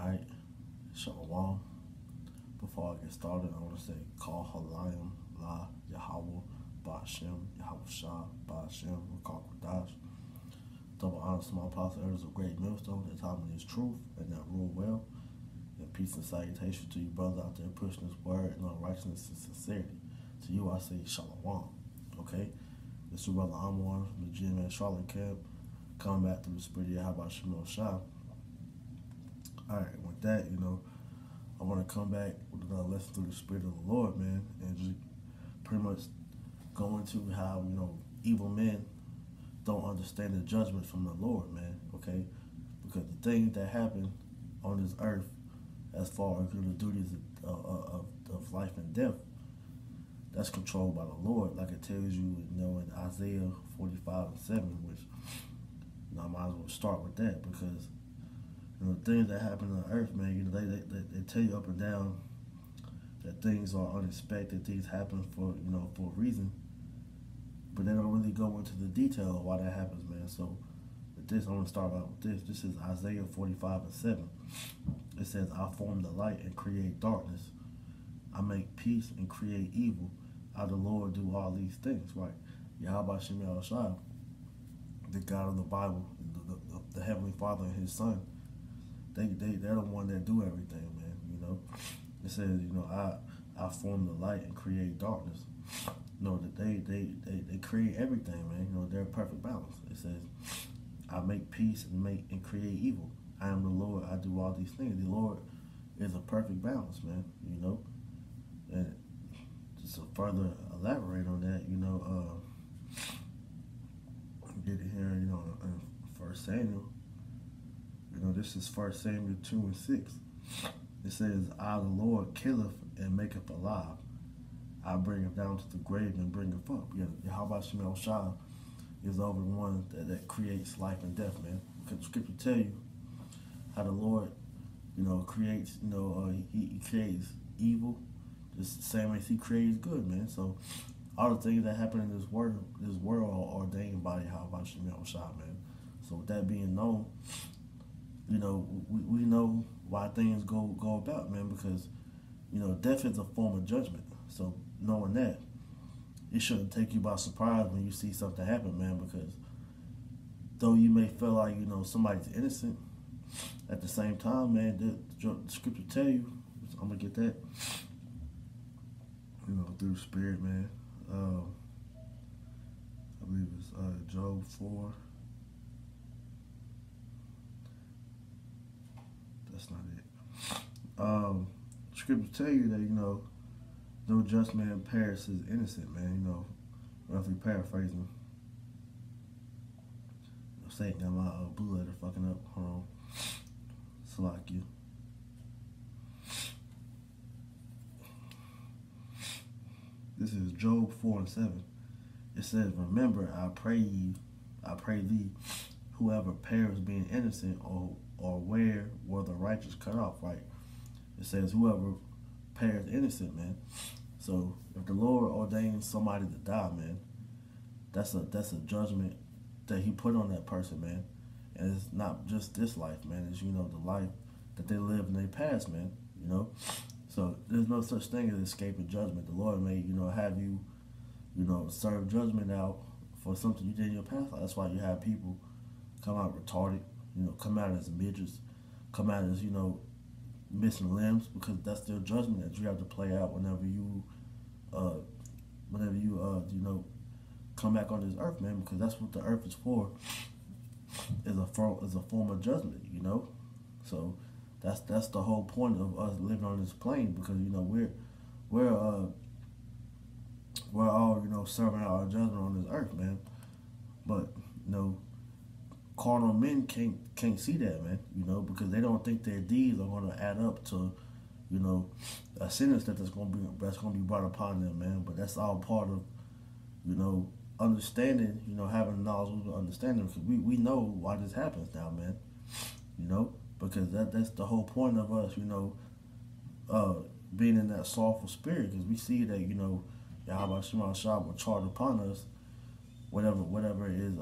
Alright, Shalom. Before I get started, I want to say, Call Halayim, La, Yahweh, Ba'ashem, Yahweh Shah, Ba'ashem, Rakak Radash. Double honors to my apostle elders of great millstone that taught me his truth and that rule well. And peace and salutation to you brothers out there pushing this word in all righteousness and sincerity. To you I say Shalom. Okay? This is your brother Amor from the GMA Charlotte camp, coming back through the spirit of Yahweh Shemel Shah. Alright, with that, I want to come back with another lesson through the Spirit of the Lord, man, and just pretty much go into how, evil men don't understand the judgment from the Lord, man, okay? Because the things that happen on this earth as far as the duties of life and death, that's controlled by the Lord, like it tells you, in Isaiah 45 and 7, which I might as well start with that because things that happen on earth, man, they tell you up and down that things are unexpected, things happen for a reason, but they don't really go into the detail of why that happens, man. So with this, I want to start out with this. This is Isaiah 45 and 7. It says, I form the light and create darkness. I make peace and create evil. I, the Lord, do all these things, right? Yahweh Shemel Shah, the God of the Bible, the Heavenly Father and His Son, they're the one that do everything, man. It says, I form the light and create darkness. That they create everything, man. They're a perfect balance. It says, I make peace and create evil. I am the Lord. I do all these things. The Lord is a perfect balance, man. And just to further elaborate on that, get it here, in 1 Samuel. This is 1 Samuel 2 and 6. It says, I, the Lord, killeth and maketh alive. I bringeth down to the grave and bringeth up. Yahweh Shemel Shah is over the one that creates life and death, man. Because the scripture tell you how the Lord, creates, he creates evil just the same as he creates good, man. So all the things that happen in this world are ordained by Yahweh Shemel Shah, man. So with that being known, we know why things go about, man, because, death is a form of judgment. So knowing that, it shouldn't take you by surprise when you see something happen, man, because though you may feel like, somebody's innocent, at the same time, man, the scripture tell you, I'm going to get that, through the spirit, man. I believe it's Job 4. That's not it. Scripture tell you that, no just man perishes innocent, man, roughly paraphrasing. Satan got my blue letter fucking up. Hold on. Salakia. This is Job 4 and 7. It says, remember, I pray thee, whoever perishes being innocent, or where were the righteous cut off, right? It says whoever perished innocent, man. So if the Lord ordains somebody to die, man, that's a judgment that He put on that person, man. And it's not just this life, man. It's the life that they live in their past, man. So there's no such thing as escaping judgment. The Lord may have you serve judgment out for something you did in your past life. That's why you have people come out retarded, come out as midgets, come out as, missing limbs, because that's their judgment that you have to play out whenever you come back on this earth, man, because that's what the earth is for, is a form of judgment, So that's the whole point of us living on this plane, because, we're all, serving out our judgment on this earth, man. But, carnal men can't see that, man, because they don't think their deeds are going to add up to, a sentence that's going to be brought upon them, man. But that's all part of, understanding, having knowledge of understanding, because we know why this happens now, man, because that's the whole point of us, being in that sorrowful spirit, because we see that, Yahweh Shemel Shah will charge upon us whatever is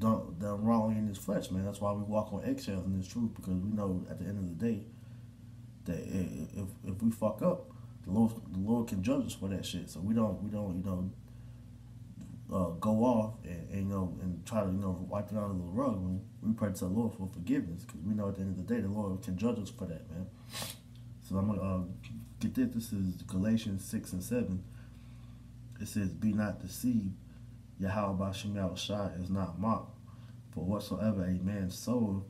done wrong in this flesh, man. That's why we walk on eggshells in this truth, because we know at the end of the day that if we fuck up, the Lord can judge us for that shit. So we don't go off and try to wipe it out of the rug when we pray to the Lord for forgiveness, because we know at the end of the day the Lord can judge us for that, man. So I'm gonna get this. This is Galatians 6:7. It says, "Be not deceived, Yahweh Ba'Shem Yahushua is not mocked. For whatsoever a man soweth,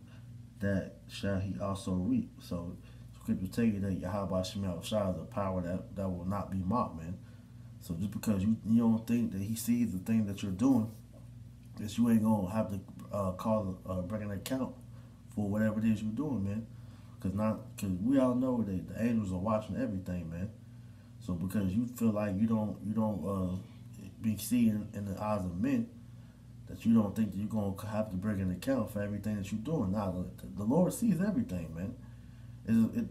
that shall he also reap." So Scripture tell you that Yahweh Ba'Shem Yahushua is a power that will not be mocked, man. So just because you don't think that he sees the thing that you're doing, that you ain't gonna have to bring an account for whatever it is you're doing, man. Because we all know that the angels are watching everything, man. So because you feel like you don't be seen in the eyes of men, that you don't think that you're gonna have to bring an account for everything that you're doing. Now the Lord sees everything, man.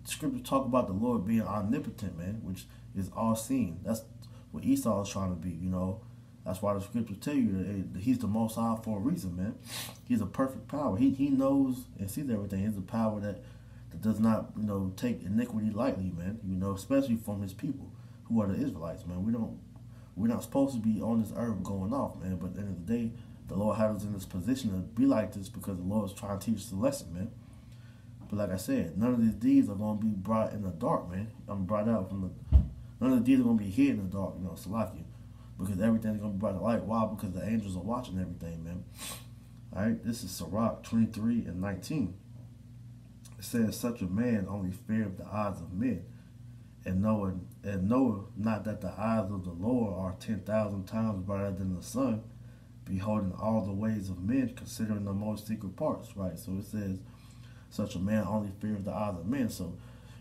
Scripture talk about the Lord being omnipotent, man, which is all seeing. That's what Esau is trying to be, That's why the scriptures tell you that he's the Most High for a reason, man. He's a perfect power. He knows and sees everything. He's a power that does not, take iniquity lightly, man. Especially from his people, who are the Israelites, man. We're not supposed to be on this earth going off, man. But at the end of the day, the Lord has us in this position to be like this because the Lord is trying to teach us a lesson, man. But like I said, none of these deeds are going to be brought in the dark, man. I'm brought out from none of the deeds are going to be hid in the dark, Salakia. Because everything's going to be brought to light. Why? Because the angels are watching everything, man. All right, this is Sirach 23:19. It says, "Such a man only feareth the eyes of men, and knoweth not that the eyes of the Lord are 10,000 times brighter than the sun, beholding all the ways of men, considering the most secret parts." Right, so it says, "Such a man only feareth the eyes of men." So,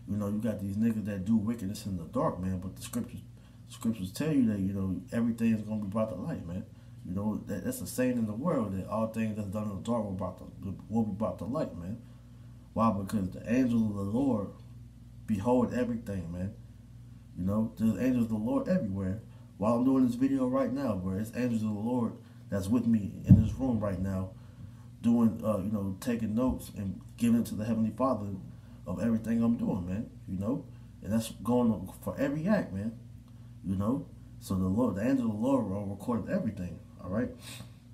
you got these niggas that do wickedness in the dark, man. But the scriptures tell you that everything is gonna be brought to light, man. That's a saying in the world that all things that's done in the dark will be brought to light, man. Why? Because the angels of the Lord behold everything, man. There's angels of the Lord everywhere. While I'm doing this video right now, bro, it's angels of the Lord that's with me in this room right now, doing, taking notes and giving it to the Heavenly Father of everything I'm doing, man. And that's going on for every act, man. So the angel of the Lord recorded everything. All right.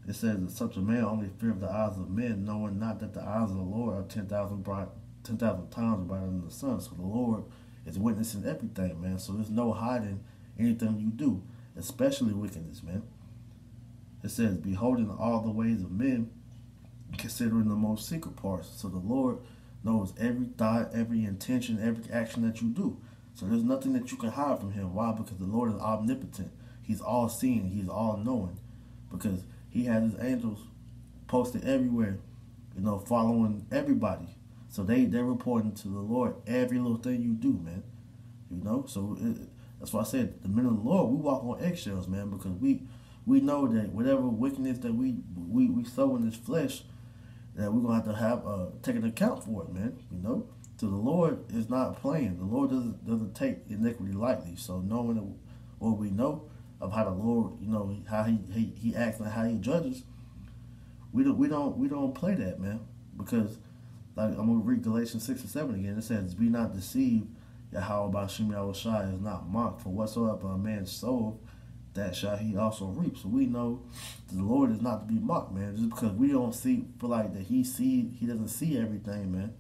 It says that such a man only feareth the eyes of men, knowing not that the eyes of the Lord are 10,000 times brighter than the sun. So the Lord is witnessing everything, man. So there's no hiding anything you do, especially wickedness, man. It says, "Beholding all the ways of men, considering the most secret parts." So the Lord knows every thought, every intention, every action that you do. So there's nothing that you can hide from him. Why? Because the Lord is omnipotent. He's all seeing. He's all knowing. Because he has his angels posted everywhere, following everybody. So they're reporting to the Lord every little thing you do, man. So that's why I said the men of the Lord, we walk on eggshells, man, because we know that whatever wickedness that we sow in this flesh, that we're gonna have to take an account for it, man. So the Lord is not playing. The Lord doesn't take iniquity lightly. So knowing what we know of how the Lord, how he acts and how he judges, we don't play that, man. Because I'm gonna read Galatians 6:7 again. It says, "Be not deceived, Yahweh Ba'Shem Yahushua is not mocked. For whatsoever a man soweth, that shall he also reap." So we know that the Lord is not to be mocked, man. Just because we don't feel like that he doesn't see everything, man.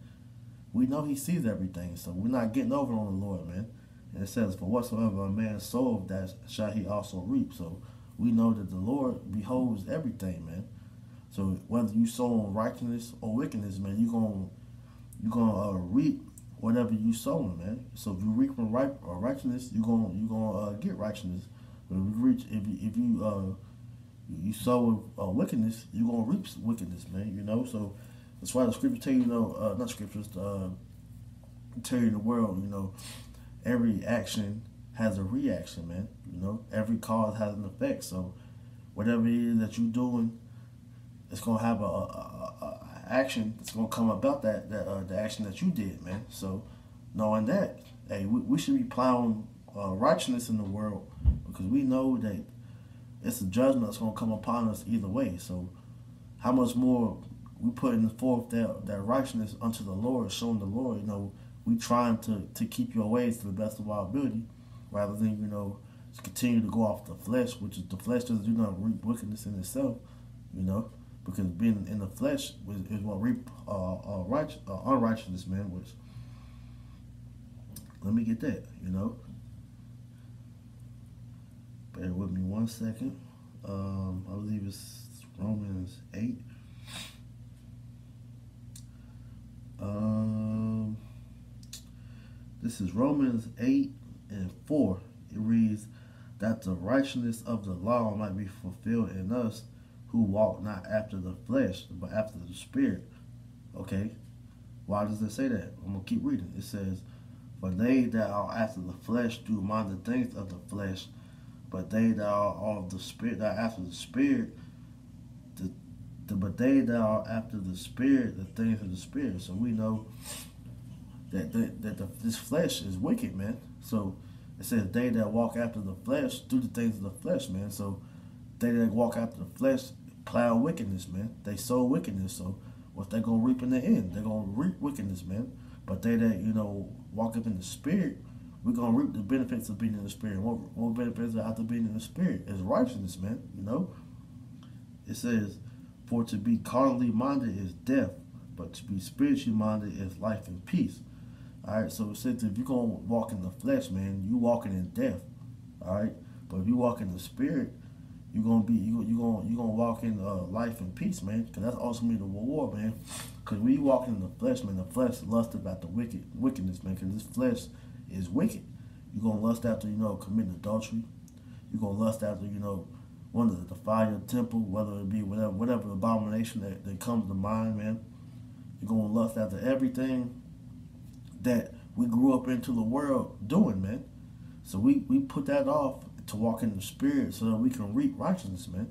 We know he sees everything, so we're not getting over on the Lord, man. And it says, "For whatsoever a man soweth, that shall he also reap." So we know that the Lord beholds everything, man. So whether you sow on righteousness or wickedness, man, you're gonna reap whatever you sowing, man. So if you reap from righteousness, you're gonna get righteousness. But if you sow wickedness, you're gonna reap wickedness, man. So that's why the scripture tell you, not scriptures, tell you in the world, every action has a reaction, man. Every cause has an effect. So whatever it is that you're doing, it's gonna have a action that's gonna come about the action that you did, man. So knowing that, hey, we should be plowing righteousness in the world, because we know that it's a judgment that's gonna come upon us either way. So how much more we putting forth that righteousness unto the Lord, showing the Lord, we trying to keep your ways to the best of our ability, rather than, to continue to go off the flesh, which is the flesh does do not reap wickedness in itself, because being in the flesh is what reap unrighteousness, man. Which, let me get that, Bear with me 1 second. I believe it's Romans 8. This is Romans 8:4. It reads, that the righteousness of the law might be fulfilled in us who walk not after the flesh, but after the Spirit. Okay? Why does it say that? I'm going to keep reading. It says, for they that are after the flesh do mind the things of the flesh, but they that are of the Spirit, that are after the Spirit, but they that are after the Spirit, the things of the Spirit. So we know that this flesh is wicked, man. So it says they that walk after the flesh do the things of the flesh, man. So they that walk after the flesh plow wickedness, man. They sow wickedness. So what they're going to reap in the end? They're going to reap wickedness, man. But they that, walk up in the Spirit, we're going to reap the benefits of being in the Spirit. What benefits after being in the Spirit is righteousness, man. It says, for to be carnally minded is death, but to be spiritually minded is life and peace. All right, so it says if you're going to walk in the flesh, man, you walking in death. All right, but if you walk in the Spirit, you're gonna walk in life and peace, man. Because that's ultimately the reward, man. Because when you walk in the flesh, man, the flesh lusts about the wickedness, man. Because this flesh is wicked. You're gonna lust after, committing adultery. You're gonna lust after, wanting to defile your temple, whether it be whatever abomination that comes to mind, man. You're gonna lust after everything that we grew up into the world doing, man. So we put that off to walk in the Spirit so that we can reap righteousness, man.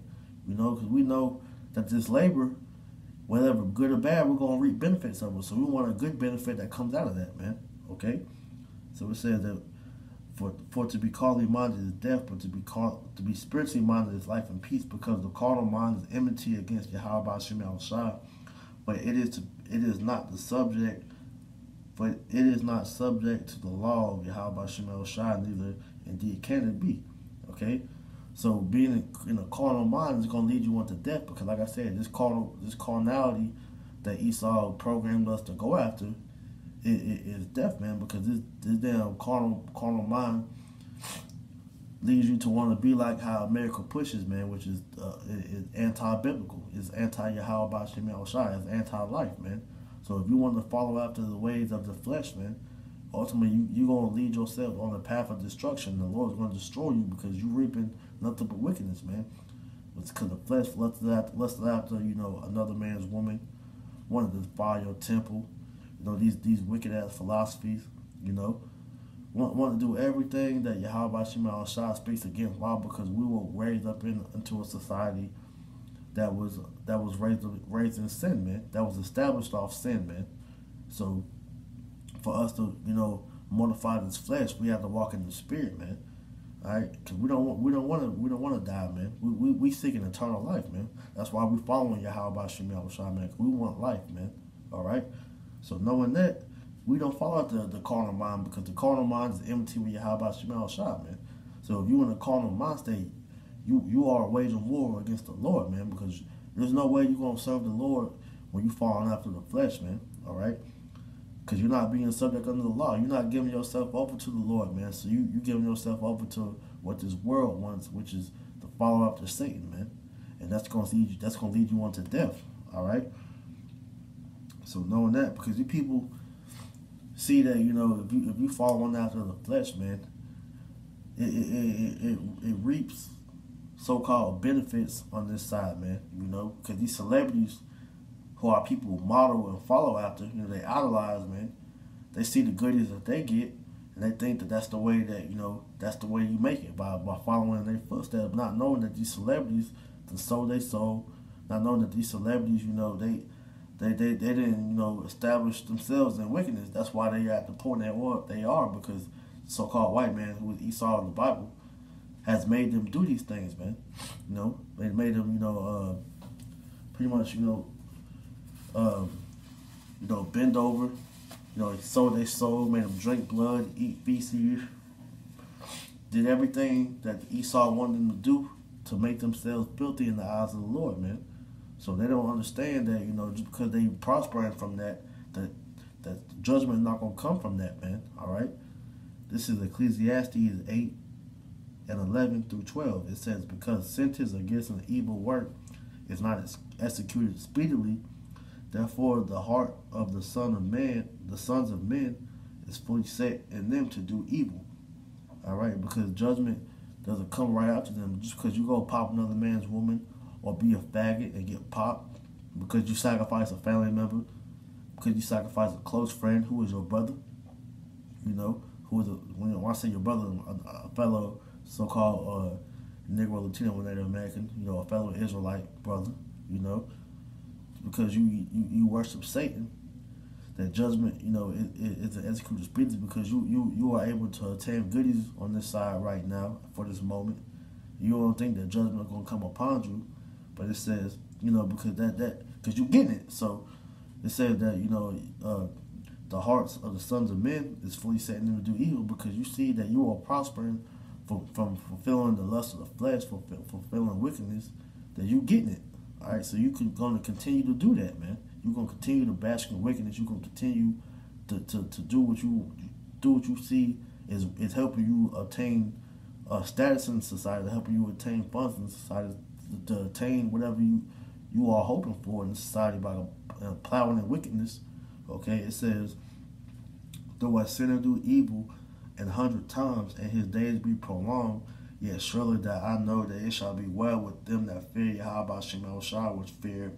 Because we know that this labor, whether good or bad, we're going to reap benefits of it. So we want a good benefit that comes out of that, man. Okay? So it says that for to be carnally minded is death, but to be spiritually minded is life and peace, because the carnal mind is enmity against Yahweh Shem Yahushua, but it is not subject to the law of Yahweh Shem Yahushua, neither indeed can it be. Okay? So being in a carnal mind is going to lead you into death, because like I said, this carnality that Esau programmed us to go after, it is death, man, because this damn carnal mind leads you to want to be like how America pushes, man, which is anti-biblical. It's anti-Yahweh Shem Yahushua. It's anti-life, man. So if you want to follow after the ways of the flesh, man, ultimately you're going to lead yourself on the path of destruction. The Lord is going to destroy you because you're reaping nothing but wickedness, man. It's because the flesh lusted after, another man's woman, wanted to defile your temple, these wicked-ass philosophies, want to do everything that Yahweh Shem Yahushua speaks against. Why? Because we were raised up into a society that was raised in sin, man. That was established off sin, man. So for us to, mortify this flesh, we have to walk in the Spirit, man. All right, because we don't want to die, man. We seeking eternal life, man. That's why we following Yahweh Shem Yahushua, man. We want life, man. All right. So knowing that, we don't follow the carnal mind, because the carnal mind is enmity with Yahweh Shem Yahushua, man. So if you in a carnal mind state, you are waging war against the Lord, man, because there's no way you're going to serve the Lord when you're falling after the flesh, man, all right? Because you're not being subject under the law. You're not giving yourself over to the Lord, man. So you're giving yourself over to what this world wants, which is to follow after Satan, man. And that's going to lead you on to death, all right? So knowing that, because you people see that, if you follow on after the flesh, man, it reaps so-called benefits on this side, man, because these celebrities who are people model and follow after, they idolize, man. They see the goodies that they get, and they think that that's the way that, that's the way you make it, by following in their footsteps, not knowing that these celebrities, the soul they sold, not knowing that these celebrities, they didn't, establish themselves in wickedness. That's why they are at the point they are, because so-called white man, who was Esau in the Bible, has made them do these things, man. They made them, pretty much, bend over. Sold their soul, made them drink blood, eat feces, did everything that Esau wanted them to do to make themselves filthy in the eyes of the Lord, man. So they don't understand that, just because they prospering from that judgment is not going to come from that, man. All right? This is Ecclesiastes 8 and 11 through 12. It says, because sentence against an evil work is not executed speedily, therefore the heart of the sons of men, is fully set in them to do evil. All right? Because judgment doesn't come right after them. Just because you go pop another man's woman or be a faggot and get popped, because you sacrifice a family member, because you sacrifice a close friend who is your brother, who is when I say your brother, a fellow so-called Negro, Latino, Native American, a fellow Israelite brother, because you worship Satan, that judgment, is an executed speedily, because you are able to attain goodies on this side right now for this moment. You don't think that judgment is going to come upon you, but it says, because you're getting it. So it says that, the hearts of the sons of men is fully set in them to do evil, because you see that you are prospering from fulfilling the lust of the flesh, fulfilling wickedness, that you getting it. All right, so you're going to continue to do that, man. You're going to continue to bask in wickedness. You're going to continue to do what you see is helping you obtain status in society, helping you attain funds in society, to attain whatever you are hoping for in society by plowing in wickedness. Okay, it says, though a sinner do evil 100 times, and his days be prolonged, yet surely that I know that it shall be well with them that fear Yahweh Shem Shah, which fear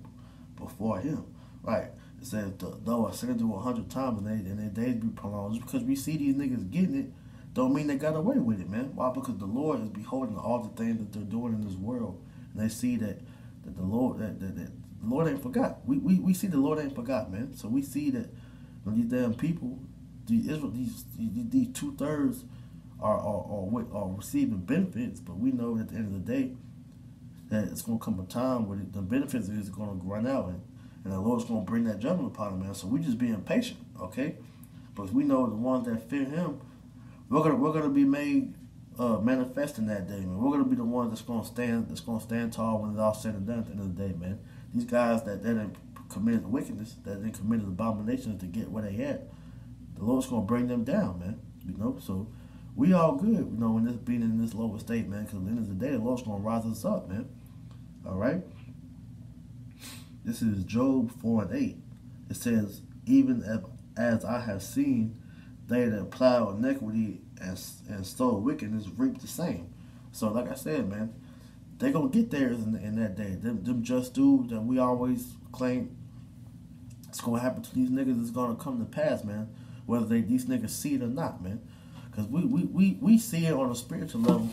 before him. Right. It says, though a sinner do 100 times and their days be prolonged. Just because we see these niggas getting it, don't mean they got away with it, man. Why? Because the Lord is beholding all the things that they're doing in this world, and they see that the Lord that the Lord ain't forgot. We see the Lord ain't forgot, man. So we see that these damn people, these 2/3 are receiving benefits, but we know at the end of the day that it's going to come a time where the benefits is going to run out, and the Lord's going to bring that judgment upon them, man. So we just being patient, okay? Because we know the ones that fear Him, we're gonna be made manifest in that day, man. We're gonna be the ones that's gonna stand tall when it's all said and done at the end of the day, man. These guys that didn't committed wickedness, that didn't committed abominations to get where they at, the Lord's gonna bring them down, man. So we all good, in this being in this lower state, man. Because at the end of the day, the Lord's gonna rise us up, man. All right. This is Job 4:8. It says, even as I have seen, they that plow iniquity and sow wickedness reap the same. So, like I said, man, they gonna get theirs in that day. Them just dudes that we always claim it's gonna happen to these niggas is gonna come to pass, man. Whether these niggas see it or not, man. Because we see it on a spiritual level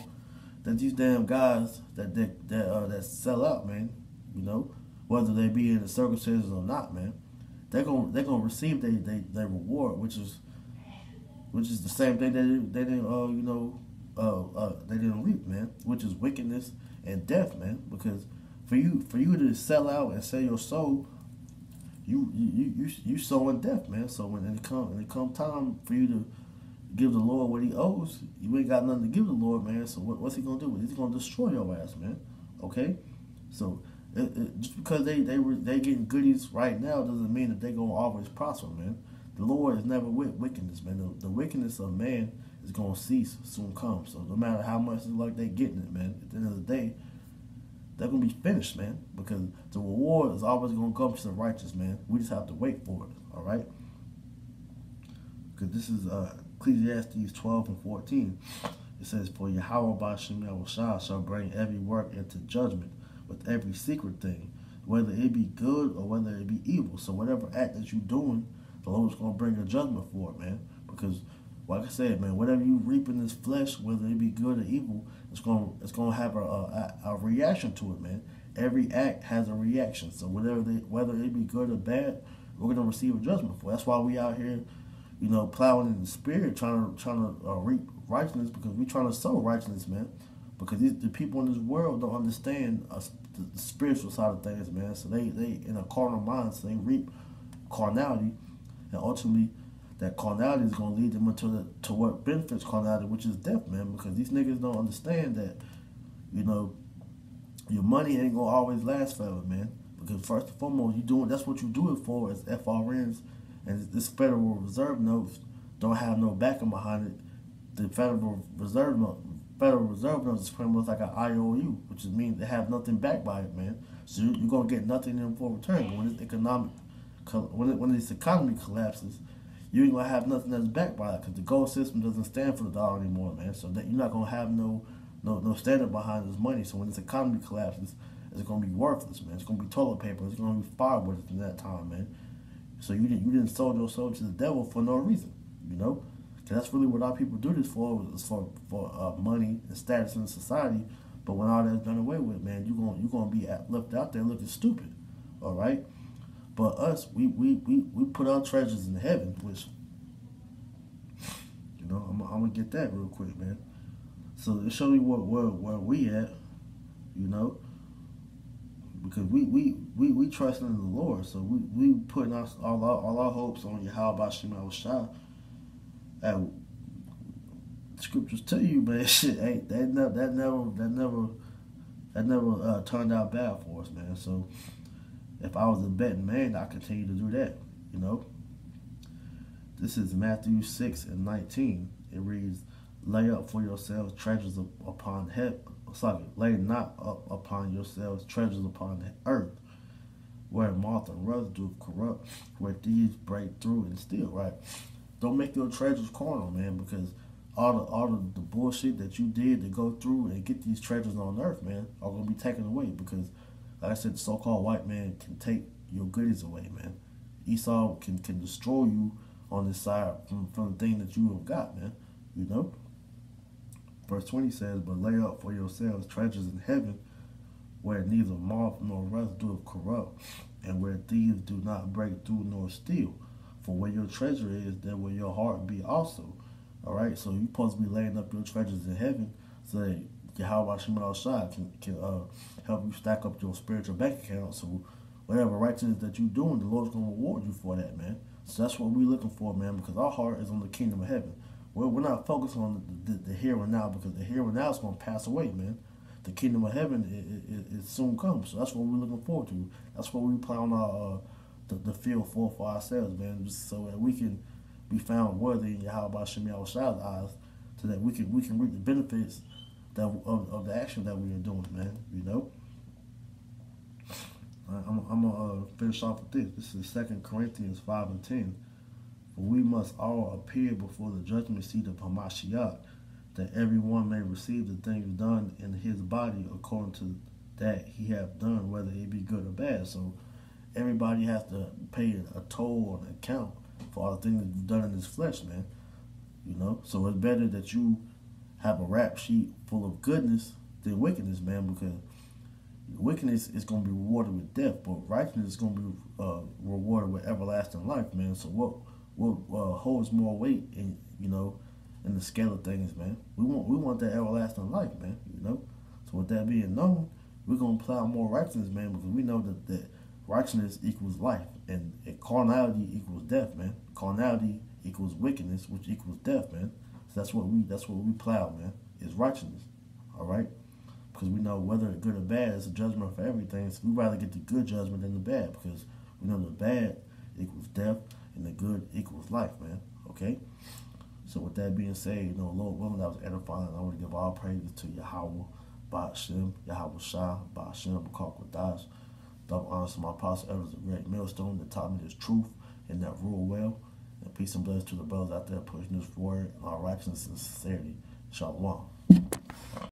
that these damn guys that sell out, man. Whether they be in the circumstances or not, man, they're gonna receive their reward, which is the same thing they didn't reap, man, which is wickedness and death, man. Because for you to sell out and sell your soul, you sowing death, man. So when it come time for you to give the Lord what He owes, you ain't got nothing to give the Lord, man. So what's He gonna do? He's gonna destroy your ass, man. Okay, so just because they getting goodies right now doesn't mean that they gonna always prosper, man. The Lord is never with wickedness, man. The wickedness of man is going to cease soon come. So no matter how much it's like they getting it, man, at the end of the day, they're going to be finished, man. Because the reward is always going to come to the righteous, man. We just have to wait for it, all right? Because this is Ecclesiastes 12:14. It says, for Yahweh Ba'Shem Yahushua shall bring every work into judgment with every secret thing, whether it be good or whether it be evil. So whatever act that you're doing, the Lord's going to bring a judgment for it, man. Because, like I said, man, whatever you reap in this flesh, whether it be good or evil, it's going to have a reaction to it, man. Every act has a reaction. So whether it be good or bad, we're going to receive a judgment for it. That's why we out here, plowing in the spirit, trying to reap righteousness, because we trying to sow righteousness, man. Because the people in this world don't understand the spiritual side of things, man. So they in a carnal mind, so they reap carnality, and ultimately that carnality is going to lead them to what benefits carnality, which is death, man. Because these niggas don't understand that, you know, your money ain't gonna always last forever, man. Because first and foremost, that's what you do it for, is FRNs, and this Federal Reserve notes don't have no backing behind it. The Federal Reserve notes is pretty much like an IOU, which means they have nothing backed by it, man. So you're gonna get nothing in for return. But when this economy collapses, you ain't gonna have nothing that's backed by it, because the gold system doesn't stand for the dollar anymore, man. So that you're not gonna have no standard behind this money. So when this economy collapses, it's gonna be worthless, man. It's gonna be toilet paper. It's gonna be firewood in that time, man. So you didn't sold your soul to the devil for no reason, you know. Cause that's really what our people do this for, is for money and status in society. But when all that's done away with, man, you gonna be left out there looking stupid, all right. But us, we put our treasures in heaven, which, you know, I'm gonna get that real quick, man. So to show you where we at, you know, because we trust in the Lord, so we putting all our hopes on Yahweh Shema Shah. And scriptures tell you, man, shit, ain't that never turned out bad for us, man. So if I was a betting man, I continue to do that, you know. This is Matthew 6:19. It reads, "Lay up for yourselves treasures upon heaven. Lay not up upon yourselves treasures upon the earth, where moth and rust do corrupt, where thieves break through and steal." Right? Don't make your treasures carnal, man, because all the bullshit that you did to go through and get these treasures on earth, man, are gonna be taken away. Because, like I said, the so-called white man can take your goodies away, man. Esau can destroy you on this side from the thing that you have got, man. You know. Verse 20 says, "But lay up for yourselves treasures in heaven, where neither moth nor rust doeth corrupt, and where thieves do not break through nor steal. For where your treasure is, there will your heart be also." All right, so you're supposed to be laying up your treasures in heaven, so that Yahweh Shema Shah can help you stack up your spiritual bank account. So whatever righteousness that you're doing, the Lord's gonna reward you for that, man. So that's what we're looking for, man, because our heart is on the kingdom of heaven. We're not focused on the here and now, because the here and now is going to pass away, man. The kingdom of heaven it soon comes. So that's what we're looking forward to. That's what we plan our the field for ourselves, man, just so that we can be found worthy in Yahweh Shema Shah's eyes, so that we can reap the benefits of the action that we are doing, man. You know. I'm gonna finish off with this. This is 2 Corinthians 5:10. "For we must all appear before the judgment seat of Hamashiach, that everyone may receive the things done in his body according to that he hath done, whether it be good or bad." So everybody has to pay a toll or an account for all the things that you've done in this flesh, man. You know, so it's better that you have a rap sheet full of goodness than wickedness, man, because wickedness is going to be rewarded with death, but righteousness is going to be rewarded with everlasting life, man. So what holds more weight in, you know, in the scale of things, man? We want that everlasting life, man. You know. So with that being known, we're gonna apply more righteousness, man, because we know that righteousness equals life, and carnality equals death, man. Carnality equals wickedness, which equals death, man. So that's what we plow, man. Is righteousness, all right? Because we know whether it's good or bad, it's a judgment for everything. So we rather get the good judgment than the bad, because we know the bad equals death and the good equals life, man. Okay? So with that being said, you know, Lord willing, that was edifying. I want to give all praises to Yahweh, Ba'ashem, Yahweh Shah, Ba'ashem, Bakar Kodash. Double honors to my apostle, elders, the great millstone that taught me this truth and that rule well. And peace and blessings to the brothers out there pushing this forward in all righteousness and sincerity. Shalom.